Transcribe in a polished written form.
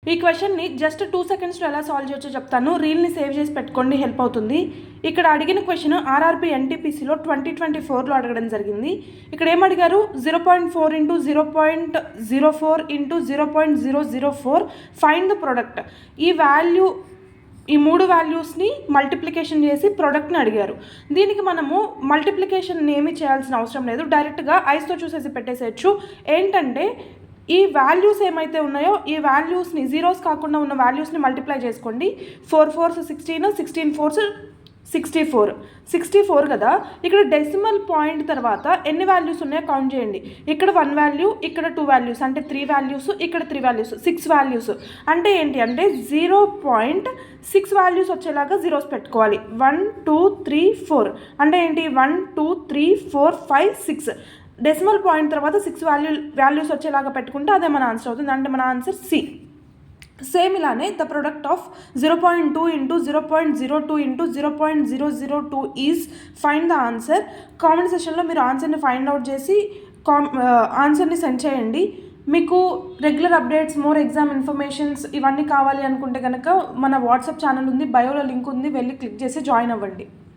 ఈ క్వశ్చన్ని జస్ట్ 2 సెకండ్స్లో ఎలా సాల్వ్ చేయొచ్చో చెప్తాను. రీల్ని సేవ్ చేసి పెట్టుకోండి, హెల్ప్ అవుతుంది. ఇక్కడ అడిగిన క్వశ్చన్ ఆర్ఆర్బీ ఎన్టీపీసీలో 2024లో అడగడం జరిగింది. ఇక్కడ ఏమడిగారు, 0.4 into 0.04 into 0.004 find the product. ఈ మూడు వాల్యూస్ని మల్టిప్లికేషన్ చేసి ప్రోడక్ట్ని అడిగారు. దీనికి మనము మల్టిప్లికేషన్ ఏమీ చేయాల్సిన అవసరం లేదు, డైరెక్ట్గా ఐస్తో చూసేసి పెట్టేసేయచ్చు. ఏంటంటే ఈ వాల్యూస్ ఏమైతే ఉన్నాయో ఈ వాల్యూస్ని జీరోస్ కాకుండా ఉన్న వాల్యూస్ని మల్టిప్లై చేసుకోండి. 4 4s 16, 16 4s 64, 64 కదా. ఇక్కడ డెసిమల్ పాయింట్ తర్వాత ఎన్ని వాల్యూస్ ఉన్నాయో కౌంట్ చేయండి. ఇక్కడ 1 వాల్యూ, ఇక్కడ 2 వాల్యూస్ అంటే 3 వాల్యూస్, ఇక్కడ 3 వాల్యూస్ 6 వాల్యూస్. అంటే ఏంటి అంటే 0.6 వాల్యూస్ వచ్చేలాగా జీరోస్ పెట్టుకోవాలి. 1 2 3 4 అంటే ఏంటి 1 2 3 4 5 6 డెసిమల్ పాయింట్ తర్వాత 6 వాల్యూస్ వచ్చేలాగా పెట్టుకుంటే అదే మన ఆన్సర్ అవుతుంది. అంటే మన ఆన్సర్ సి. సేమ్ ఇలానే the product of 0.2 into 0.02 into 0.002 is find the answer. Comment సెషన్లో మీరు ఆన్సర్ని ఫైండ్ అవుట్ చేసి ఆన్సర్ని సెండ్ చేయండి. మీకు regular updates, more exam informations ఇవన్నీ కావాలి అనుకుంటే కనుక మన వాట్సాప్ ఛానల్ ఉంది, బయోలో లింక్ ఉంది, వెళ్ళి క్లిక్ చేసి జాయిన్ అవ్వండి.